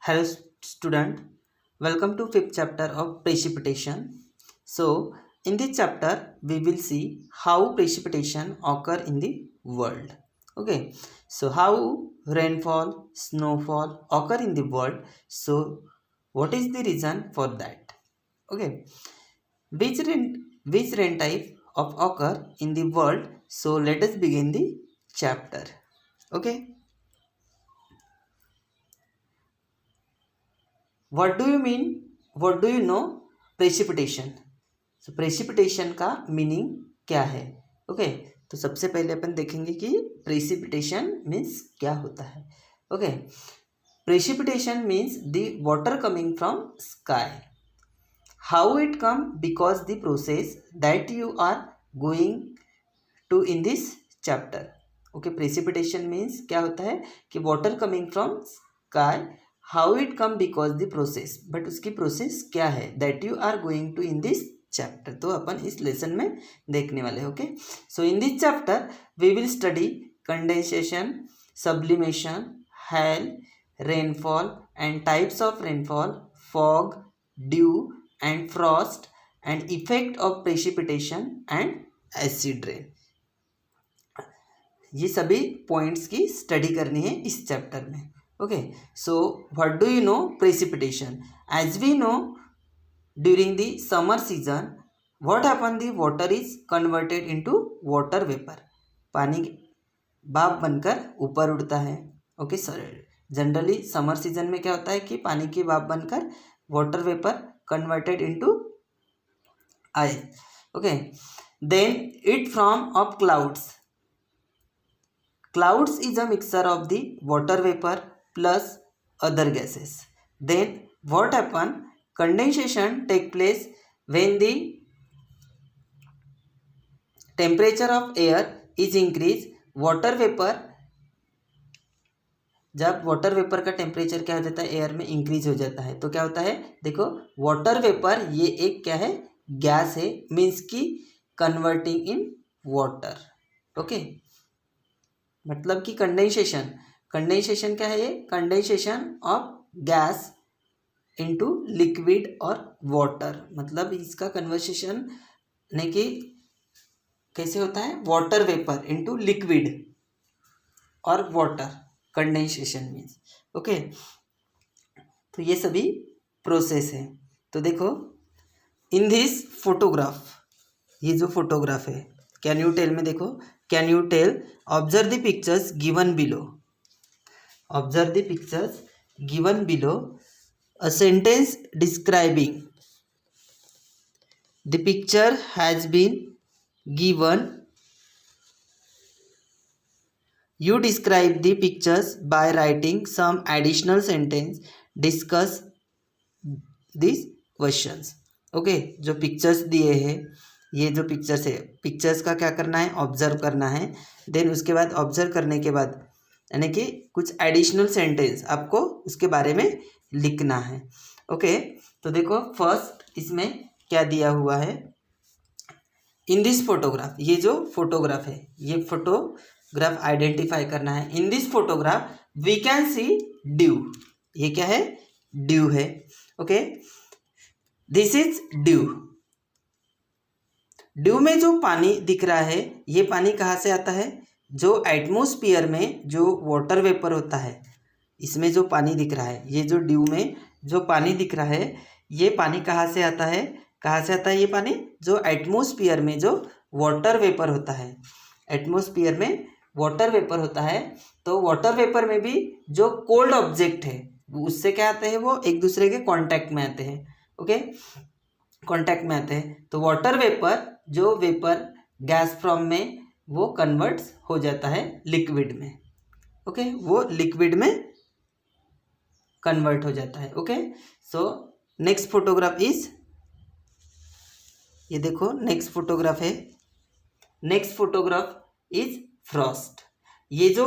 Hello student, welcome to fifth chapter of precipitation. So in this chapter we will see how precipitation occur in the world. Okay, so how rainfall, snowfall occur in the world. So what is the reason for that? Okay, which rain type of occur in the world? So let us begin the chapter. Okay. What do you mean? What do you know? Precipitation. So precipitation का meaning क्या है? Okay तो सबसे पहले अपन देखेंगे कि precipitation means क्या होता है. Okay precipitation means the water coming from sky. How it come? Because the process that you are going to in this chapter. Okay precipitation means क्या होता है कि water coming from sky. How it come? Because the process. But उसकी process क्या है that you are going to in this chapter. तो अपन इस लेसन में देखने वाले. Okay so in this chapter we will study condensation, sublimation, hello, rainfall and types of rainfall, fog, due and Frost and effect of precipitation and acid rain. ये सभी points की study करनी है इस चैप्टर में. Okay, so what do you know? Precipitation. As we know, during the summer season, what happen? The water is converted into water vapor. पानी भाप बनकर ऊपर उड़ता है. Okay sir, generally summer season में क्या होता है कि पानी की भाप बनकर water vapour converted into ice. Okay then it from of clouds. Clouds is a mixture of the water vapor plus other gases. Then what happen? Condensation take place when the temperature of air is increased. Water vapor, जब water vapour का temperature क्या हो जाता है air में increase हो जाता है तो क्या होता है. देखो वाटर वेपर ये एक क्या है गैस है, मीन्स की कन्वर्टिंग इन वाटर. ओके मतलब कि कंडेंसेशन क्या है? ये condensation of gas into liquid और वाटर. मतलब इसका कन्वर्सेशन नहीं कि कैसे होता है वाटर वेपर इनटू लिक्विड और वाटर. Condensation means okay. तो ये सभी प्रोसेस है. तो देखो इन दिस फोटोग्राफ, ये जो फोटोग्राफ है कैन यू टेल में देखो. Can you tell? Observe the pictures given below. Observe the pictures given below. A sentence describing the picture has been given. You describe the pictures by writing some additional sentence. Discuss these questions. Okay जो pictures दिए हैं, ये जो pictures है, pictures का क्या करना है? ऑब्जर्व करना है. देन उसके बाद ऑब्जर्व करने के बाद यानी कि कुछ एडिशनल सेंटेंस आपको उसके बारे में लिखना है. ओके तो देखो फर्स्ट इसमें क्या दिया हुआ है. इन दिस फोटोग्राफ, ये जो फोटोग्राफ है ये फोटोग्राफ आइडेंटिफाई करना है. In this photograph we can see dew. ये क्या है? ड्यू है. Okay this is dew. Dew में जो पानी दिख रहा है ये पानी कहाँ से आता है? जो एटमॉस्फेयर में जो वाटर वेपर होता है इसमें जो पानी दिख रहा है, ये जो ड्यू में जो पानी दिख रहा है ये पानी कहाँ से आता है? कहाँ से आता है ये पानी? जो एटमॉस्फेयर में जो वाटर वेपर होता है, एटमॉस्फेयर में वाटर वेपर होता है. तो वाटर वेपर में भी जो कोल्ड ऑब्जेक्ट है उससे क्या आते हैं? वो एक दूसरे के कांटेक्ट में आते हैं. ओके कांटेक्ट में आते हैं तो वाटर वेपर जो वेपर गैस फॉर्म में वो कन्वर्ट्स हो जाता है लिक्विड में. ओके वो लिक्विड में कन्वर्ट हो जाता है. Okay so next photograph is, ये देखो नेक्स्ट फोटोग्राफ है. Next photograph is Frost. ये जो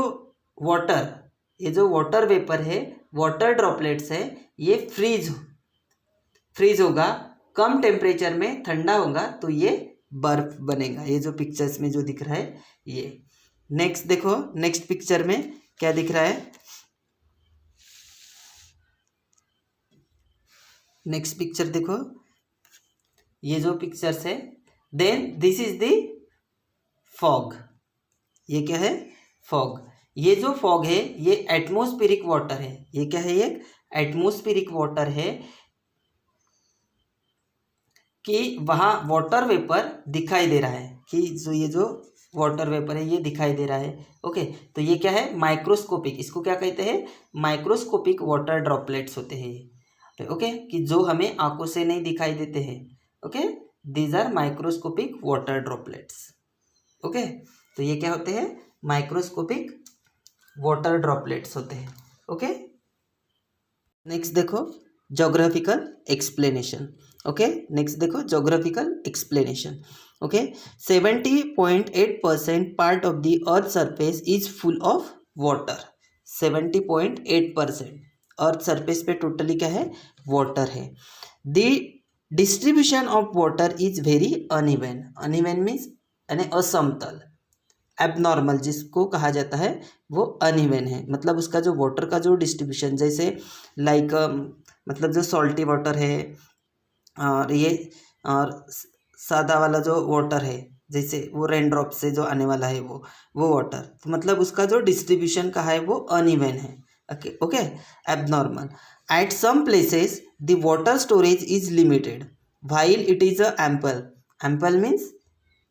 वाटर वेपर है, वाटर ड्रॉपलेट्स है, ये फ्रीज होगा. कम टेम्परेचर में ठंडा होगा तो ये बर्फ बनेगा. ये जो पिक्चर्स में जो दिख रहा है ये. नेक्स्ट देखो नेक्स्ट पिक्चर में क्या दिख रहा है. नेक्स्ट पिक्चर देखो, ये जो पिक्चर्स है, then this is the fog. ये क्या है? फॉग। ये जो फॉग है ये एटमॉस्फेरिक वाटर है। ये क्या है? ये एटमॉस्फेरिक वाटर है कि वहाँ वाटर वेपर दिखाई दे रहा है, कि जो ये जो वाटर वेपर है ये दिखाई दे रहा है। ओके, तो ये क्या है? माइक्रोस्कोपिक। इसको क्या कहते हैं? माइक्रोस्कोपिक वाटर ड्रॉपलेट्स होते हैं ये। ओके, कि जो हमें आंखों से नहीं दिखाई देते हैं। Okay, these are microscopic water droplets. Okay, तो ये क्या होते हैं? माइक्रोस्कोपिक वाटर ड्रॉपलेट्स होते हैं। ओके, नेक्स्ट देखो ज्योग्राफिकल एक्सप्लेनेशन। ओके, नेक्स्ट देखो geographical explanation. Okay, 70.8% part of the earth surface is full of water. 70.8% earth surface पे टोटली क्या है? वाटर है। The distribution of water is very uneven. Uneven means यानी असमतल। Abnormal जिसको कहा जाता है वो अनइवन है, मतलब उसका जो वाटर का जो डिस्ट्रीब्यूशन, जैसे लाइक मतलब जो सॉल्टी वाटर है और ये और सादा वाला जो वाटर है, जैसे वो रेन ड्रॉप से जो आने वाला है वो वाटर, तो मतलब उसका जो डिस्ट्रीब्यूशन का है वो अनइवन है। Okay okay, abnormal. At some places the water storage is limited while it is ample. Ample means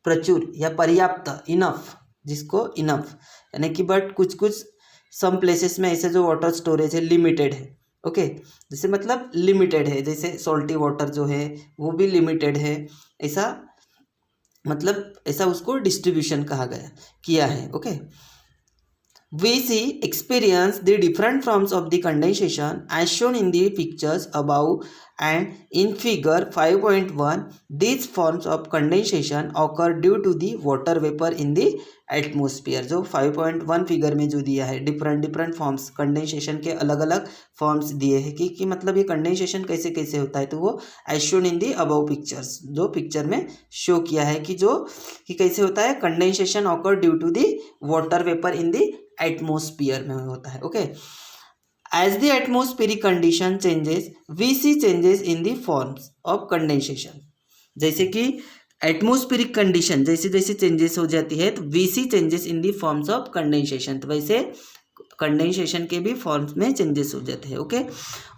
प्रचुर या पर्याप्त, इनफ, जिसको इनफ यानी कि, बट कुछ कुछ सम प्लेसेस में ऐसे जो वाटर स्टोरेज है लिमिटेड है। ओके, जैसे मतलब लिमिटेड है, जैसे सॉल्टी वाटर जो है वो भी लिमिटेड है, ऐसा मतलब ऐसा उसको डिस्ट्रीब्यूशन कहा गया किया है। Okay, we see experience the different forms of the condensation as shown in the pictures above and in figure 5.1. These forms of condensation occur due to the water vapor in the atmosphere. जो 5.1 figure में जो दिया है different forms, condensation के अलग अलग forms दिए हैं कि मतलब ये कंडेंसेशन कैसे कैसे होता है, तो वो as shown in the above pictures, जो पिक्चर में शो किया है कि कैसे होता है condensation occur due to the water vapour in the atmosphere में होता है। Okay, as the atmospheric condition changes we see changes in the forms of condensation. जैसे कि एटमोस्फेरिक कंडीशन जैसे जैसे चेंजेस हो जाती है तो we see changes in the forms of condensation, तो वैसे कंडेंसेशन के भी फॉर्म्स में चेंजेस हो जाते हैं। Okay,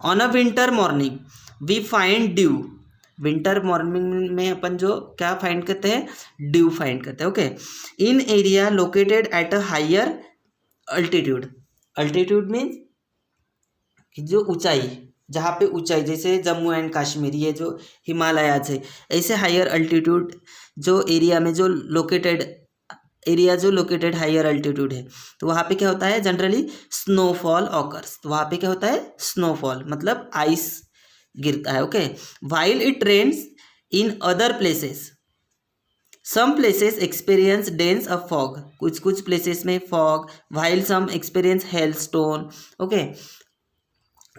on a winter morning we find dew. Winter morning में अपन जो क्या फाइंड करते हैं? ड्यू फाइंड करते हैं। Okay, in area located at a higher altitude. Altitude means कि जो ऊंचाई, जहाँ पे ऊंचाई, जैसे जम्मू एंड कश्मीर ये जो हिमालयाज है, ऐसे हायर अल्टीट्यूड जो एरिया में जो लोकेटेड हायर अल्टीट्यूड है, तो वहाँ पे क्या होता है? Generally snowfall occurs. तो वहाँ पे क्या होता है? स्नोफॉल मतलब आइस गिरता है। Okay, while it rains in other places, some places experience dense of fog. कुछ कुछ प्लेसेस में fog, while some experience hail stone. Okay,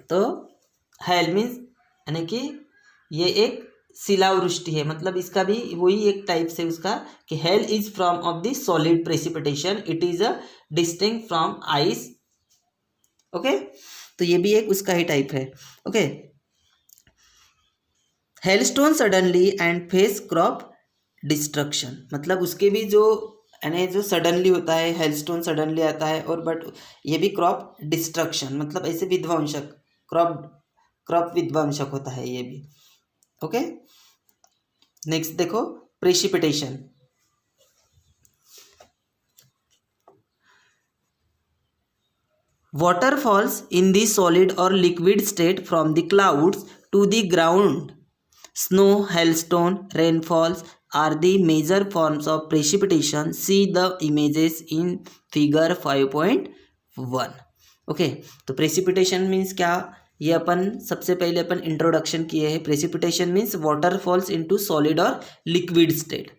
तो हेल मीन्स यानी कि ये एक शिलावृष्टि है, मतलब इसका भी वही एक टाइप से उसका कि hell is from of the solid precipitation, it is a distinct from ice. Okay, तो ये भी एक उसका ही टाइप है। Okay, hailstone suddenly and face crop destruction, मतलब उसके भी जो यानी जो सडनली होता है, हेलस्टोन सडनली आता है, और बट ये भी क्रॉप डिस्ट्रक्शन मतलब ऐसे विध्वंसक, क्रॉप विध्वंसक होता है ये भी। ओके, नेक्स्ट देखो precipitation. Water falls in the solid और liquid state from the clouds to the ground. Snow, hailstone, rainfalls are the major forms of precipitation. See the images in figure 5.1. Okay, तो precipitation means क्या? ये अपन सबसे पहले अपन introduction किए हैं। Precipitation means water falls into solid और liquid state.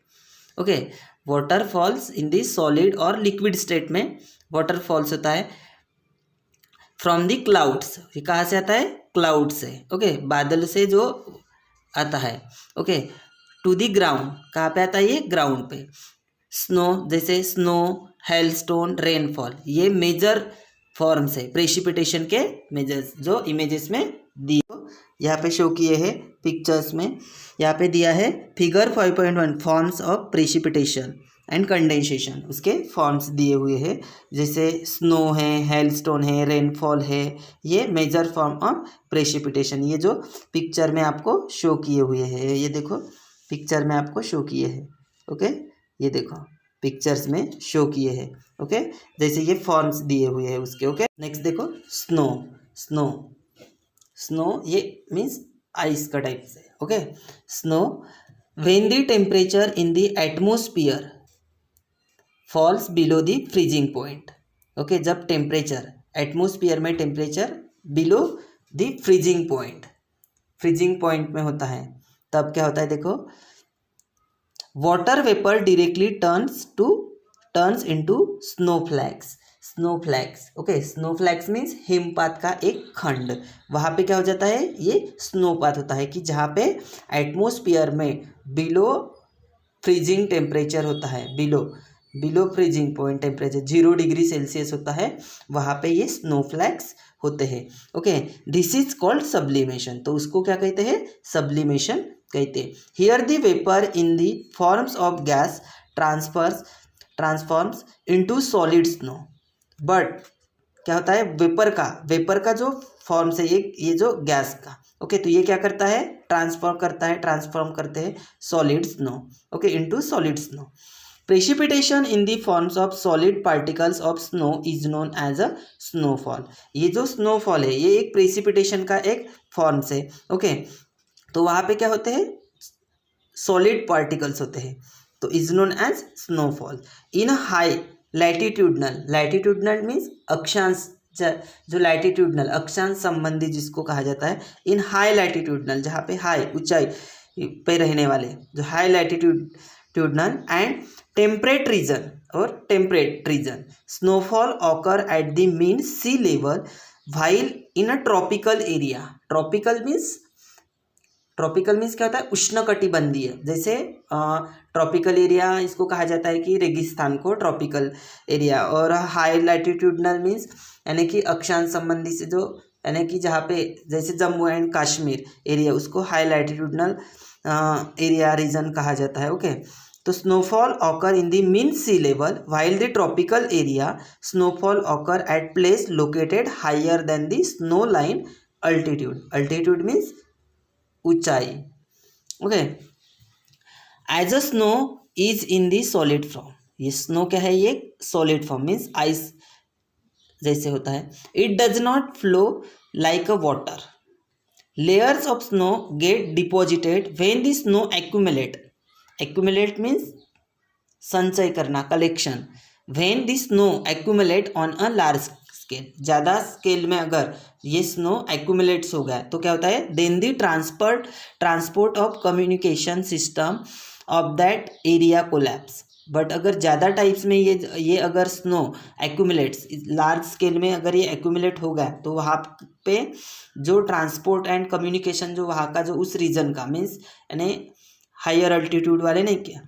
Okay, water falls in the solid और लिक्विड स्टेट में वाटर फॉल्स होता है फ्रॉम द क्लाउड्स। ये कहाँ से आता है? क्लाउड से। ओके, बादल से जो आता है। ओके, टू द ग्राउंड, कहाँ पे आता है? ये ग्राउंड पे। स्नो, जैसे स्नो, हेलस्टोन, रेनफॉल, ये मेजर फॉर्म्स है प्रेसिपिटेशन के मेजर्स जो इमेजेस में दिए, यहाँ पे शो किए हैं पिक्चर्स में। यहाँ पे दिया है figure 5.1 forms of precipitation and condensation, उसके फॉर्म्स दिए हुए हैं, जैसे स्नो है, हेलस्टोन है, रेनफॉल है, ये मेजर फॉर्म ऑफ प्रेसिपिटेशन। ये जो पिक्चर में आपको शो किए हुए हैं, ये देखो पिक्चर में आपको शो किए हैं। ओके, ये देखो पिक्चर्स में शो किए हैं। ओके, जैसे ये फॉर्म्स दिए हुए हैं उसके। ओके, नेक्स्ट देखो स्नो। स्नो स्नो ये मीन्स आइस का टाइप से। Okay, snow when the temperature in the atmosphere falls below the freezing point. Okay, जब टेम्परेचर एटमोस्फियर में temperature below the freezing point में होता है, तब क्या होता है देखो, water vapour directly turns into snowflakes. Okay, snowflakes means हिमपात का एक खंड। वहाँ पे क्या हो जाता है, ये स्नोपात होता है कि जहाँ पे एटमोस्फियर में बिलो फ्रीजिंग टेम्परेचर होता है, below freezing point temperature 0 degree Celsius होता है, वहाँ पे ये स्नोफ्लैक्स होते हैं। Okay, this is called sublimation. तो उसको क्या कहते हैं, सब्लिमेशन कहते हैं। Here the vapour in the forms of gas transforms into solid snow. But क्या होता है, वेपर का जो फॉर्म्स है, ये जो गैस का, ओके, तो ये क्या करता है, ट्रांसफॉर्म करते हैं solid snow, okay, into solid snow. Precipitation in the forms of solid particles of snow is known as a snowfall. ये जो स्नोफॉल है, ये एक प्रेसिपिटेशन का एक फॉर्म्स है। ओके, तो वहाँ पे क्या होते हैं, सॉलिड पार्टिकल्स होते हैं, तो is known as snowfall. In high latitudinal means अक्षांश, जो लैटिट्यूडनल अक्षांश संबंधी जिसको कहा जाता है, इन हाई लैटिट्यूडनल, जहाँ पे हाई ऊंचाई पे रहने वाले, जो high latitudinal and temperate region snowfall occur at the mean sea level while in a tropical area. Tropical means क्या होता है, उष्णकटिबंधीय। जैसे ट्रॉपिकल एरिया इसको कहा जाता है कि रेगिस्तान को ट्रॉपिकल एरिया, और हाई लैटिट्यूडनल मीन्स यानी कि अक्षांश संबंधी से जो, यानी कि जहाँ पे जैसे जम्मू एंड कश्मीर एरिया, उसको हाई लैटिट्यूडनल एरिया रीजन कहा जाता है। ओके, तो snowfall occur in the mean sea level while the tropical area snowfall occur at place located higher than the snow line altitude means ऊंचाई। Okay, as a snow is in the solid form. ये snow क्या है, ये solid form means ice जैसे होता है। It does not flow like a water. Layers of snow get deposited when the snow accumulate means संचय करना, collection. When the snow accumulate on a large scale, ज़्यादा scale में अगर ये snow accumulates हो गया तो क्या होता है, then the transport of communication system of that area collapse. But अगर ज़्यादा टाइप्स में ये अगर स्नो एक्यूमुलेट्स लार्ज स्केल में अगर ये एक्यूमुलेट हो गया, तो वहाँ पे जो ट्रांसपोर्ट एंड कम्युनिकेशन जो वहाँ का जो उस रीजन का मीन्स यानी हायर अल्टीट्यूड वाले नहीं, क्या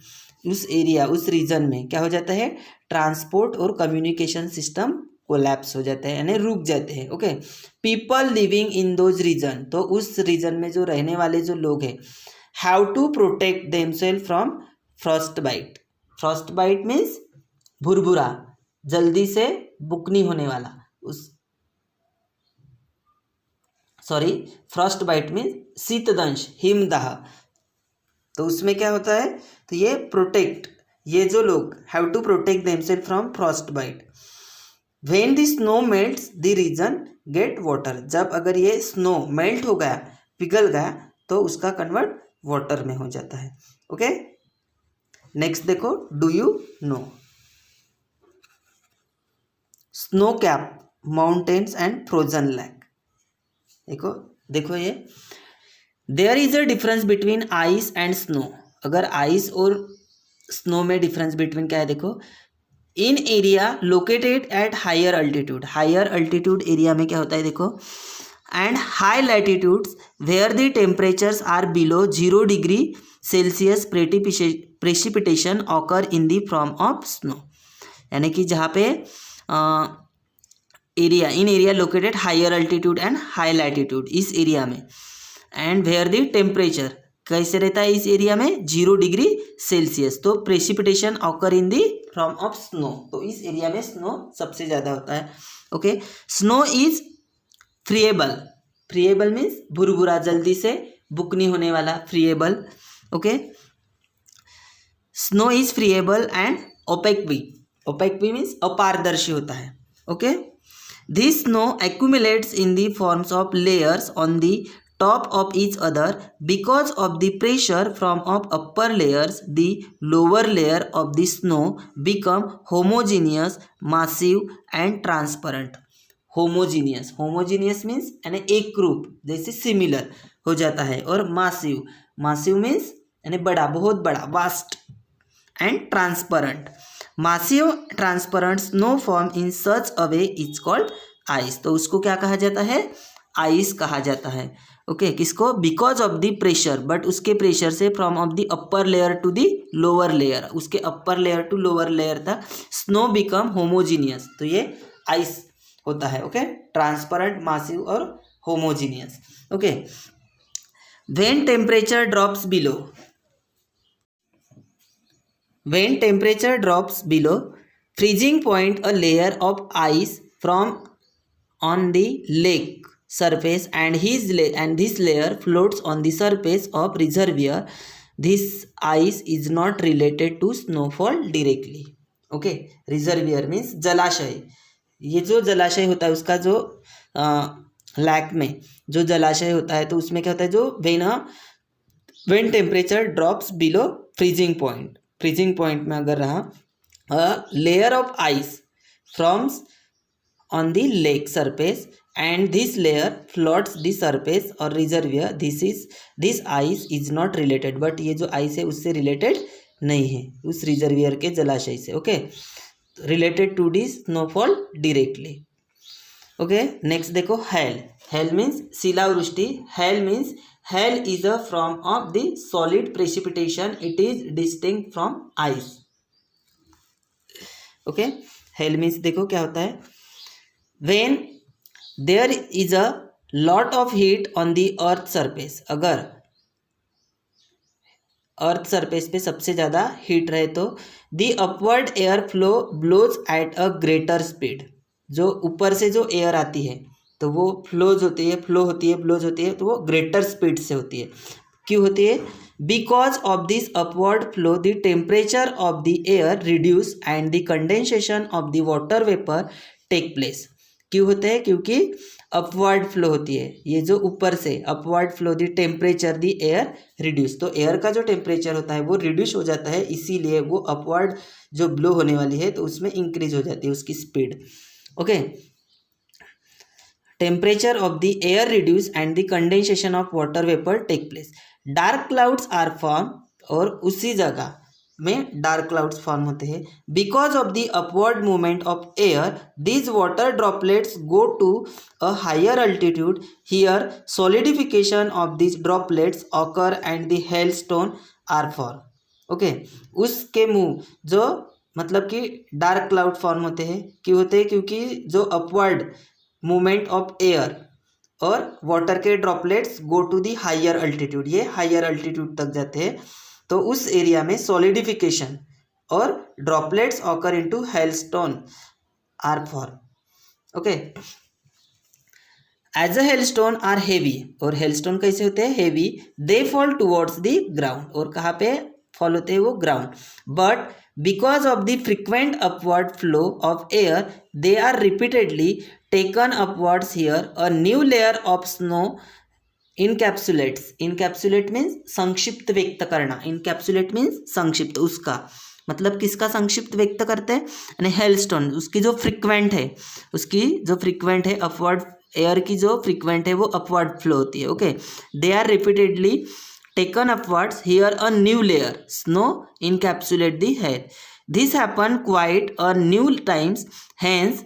उस एरिया उस रीजन में क्या हो जाता है, ट्रांसपोर्ट और कम्युनिकेशन सिस्टम कोलैप्स हो जाते हैं, यानी रुक जाते हैं। Okay, people living in those region, तो उस रीजन में जो रहने वाले जो लोग हैं, have to protect themselves from frost bite means भुरभुरा, जल्दी से बुकनी होने वाला, फ्रॉस्ट बाइट मीन्स शीतदंश, हिमदाह। तो उसमें क्या होता है, तो ये जो लोग have to protect themselves from frost bite. When the snow melts the region get water, जब अगर ये स्नो मेल्ट हो गया, पिघल गया, तो उसका कन्वर्ट वाटर में हो जाता है। ओके, नेक्स्ट देखो, do you know snow cap mountains and frozen lake. देखो ये there is a difference between ice and snow. अगर आइस और स्नो में डिफरेंस बिटवीन क्या है, देखो, in area located at higher altitude area में क्या होता है, देखो, and high latitudes where the temperatures are below 0 degree Celsius precipitation occur in the form of snow. यानी कि जहाँ पे area in area located higher altitude and high latitude, इस एरिया में, एंड वेयर द टेम्परेचर कैसे रहता है इस एरिया में 0 डिग्री सेल्सियस। तो precipitation occur in the form of snow, तो इस एरिया में स्नो सबसे ज़्यादा होता है। Okay, snow is friable, friable means भुरभुरा, जल्दी से बुक नहीं होने वाला, friable. Okay, snow is friable and opaque भी, ओपेक भी मीन्स अपारदर्शी होता है। Okay, this snow accumulates in the forms of layers on the top of each other because of the pressure from of upper layers. The lower layer of the snow become homogeneous, massive and transparent. homogeneous, homogeneous means यानी एक रूप, जैसे similar हो जाता है, और massive, massive means यानी बड़ा, बहुत बड़ा, vast and transparent. massive transparent snow form in such a way is called ice. तो उसको क्या कहा जाता है, आइस कहा जाता है। ओके, किसको, because of the pressure, but उसके प्रेशर से from of the upper layer to the lower layer, उसके upper layer to lower layer था, स्नो बिकम होमोजीनियस, तो ये आइस होता है। ओके, ट्रांसपेरेंट, मासिव और homogeneous. Okay, when temperature drops below, when temperature drops below freezing point, a layer of ice from on the lake surface and this layer floats on the surface of reservoir. This ice is not related to snowfall directly. Okay, reservoir means जलाशय, ये जो जलाशय होता है उसका जो lack में जो जलाशय होता है, तो उसमें क्या होता है, जो when temperature drops below freezing point, freezing point में अगर रहा, a layer of ice forms on the lake surface and this layer floats the surface or reservoir. This ice is not related, but ये जो ice है उससे related नहीं है, उस reservoir के जलाशय से। Okay, related to the snowfall directly. Okay, next देखो, हेल, हेल मीन्स शिलावृष्टि, hail means hail is a form of the solid precipitation, it is distinct from ice. Okay, hail means देखो क्या होता है, when there is a lot of heat on the earth surface, अगर earth surface पे सबसे ज़्यादा heat रहे तो the upward air flow blows at a greater speed, जो ऊपर से जो एयर आती है तो वो फ्लोज होती है, ब्लोज होती है, तो वो ग्रेटर स्पीड से होती है। क्यों होती है, because of this upward flow the temperature of the air reduce and the condensation of the water vapour take place. क्यों होता है, क्योंकि अपवर्ड फ्लो होती है, ये जो ऊपर से upward flow the temperature the air reduce, तो एयर का जो टेम्परेचर होता है वो रिड्यूस हो जाता है, इसीलिए वो अपवर्ड जो ब्लो होने वाली है तो उसमें इंक्रीज हो जाती है उसकी speed. Okay, temperature of the air reduce and the condensation of water vapour take place. Dark clouds are form, और उसी जगह में डार्क क्लाउड्स फॉर्म होते हैं। Because of the upward movement of air these water droplets go to a higher altitude, here solidification of this droplets occur and the hailstone are form. Okay, उसके मुंह जो मतलब कि डार्क क्लाउड फॉर्म होते हैं, क्यों होते हैं, क्योंकि जो अपवर्ड मूवमेंट ऑफ एयर और वाटर के droplets go to the higher altitude, ये हायर अल्टीट्यूड तक जाते हैं, तो उस एरिया में सॉलिडिफिकेशन और droplets occur into hailstone are form. Okay, as a hailstone are heavy, और हेलस्टोन कैसे होते हैं, heavy, they fall towards the ground, और कहाँ पे फॉल होते हैं वो ground, but because of the frequent upward flow of air they are repeatedly taken upwards, here a new layer of snow encapsulates, encapsulate means संक्षिप्त व्यक्त करना, encapsulate means संक्षिप्त, उसका मतलब किसका संक्षिप्त व्यक्त करते हैं, यानी हेलस्टोन, उसकी जो फ्रिक्वेंट है, उसकी जो फ्रिक्वेंट है अपवर्ड एयर की जो फ्रिक्वेंट है वो अपवर्ड फ्लो होती है। Okay, they are repeatedly taken upwards, here a new layer snow encapsulate the hair, this happen quite a new times, hence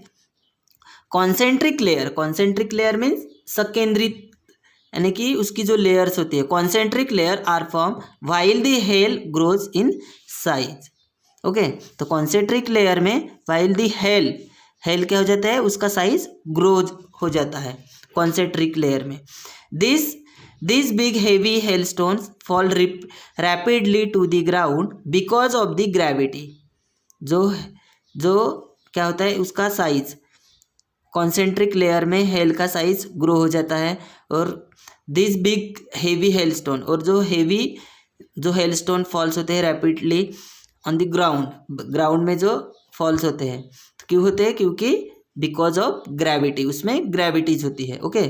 concentric layer, concentric layer means सकेंद्रित, यानी कि उसकी जो लेयर्स होती है, concentric layer are form while the hail grows in size. Okay, तो concentric layer में while the hail hail क्या हो जाता है, उसका साइज ग्रो हो जाता है कॉन्सेंट्रिक लेयर में। This big heavy hailstones fall rapidly to the ground because of the gravity. जो क्या होता है, उसका साइज कॉन्सेंट्रिक लेयर में हेल का साइज ग्रो हो जाता है। और दिस बिग हेवी हेलस्टोन, और जो हेलस्टोन फॉल्स होते हैं रैपिडली ऑन द ग्राउंड में जो फॉल्स होते हैं, तो क्यों होते हैं, क्योंकि बिकॉज ऑफ ग्रेविटी, उसमें ग्रेविटीज होती है। Okay,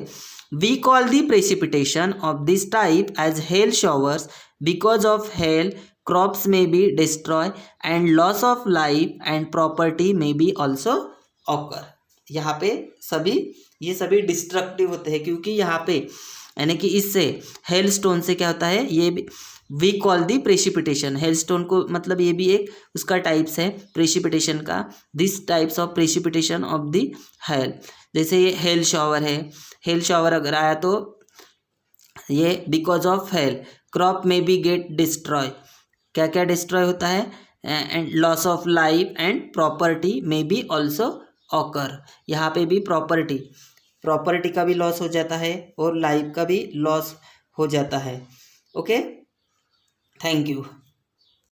we call the precipitation of this type as hail showers because of hail crops में be destroy and loss of life and property में बी ऑल्सो ऑकर। यहाँ पे ये सभी डिस्ट्रक्टिव होते हैं, क्योंकि यहाँ पे यानी कि इससे हेल स्टोन से क्या होता है, ये we call the precipitation, hail stone को मतलब ये भी एक उसका टाइप्स है प्रेसिपिटेशन का। This types of precipitation of the hello, जैसे ये हेल शॉवर है, हेल शॉवर अगर आया तो ये बिकॉज ऑफ हेल, क्रॉप में बी गेट डिस्ट्रॉय, क्या क्या डिस्ट्रॉय होता है, and loss of life and property में बी ऑल्सो ऑकर। यहाँ पे भी प्रॉपर्टी का भी लॉस हो जाता है और लाइफ का भी लॉस हो जाता है। Okay, thank you.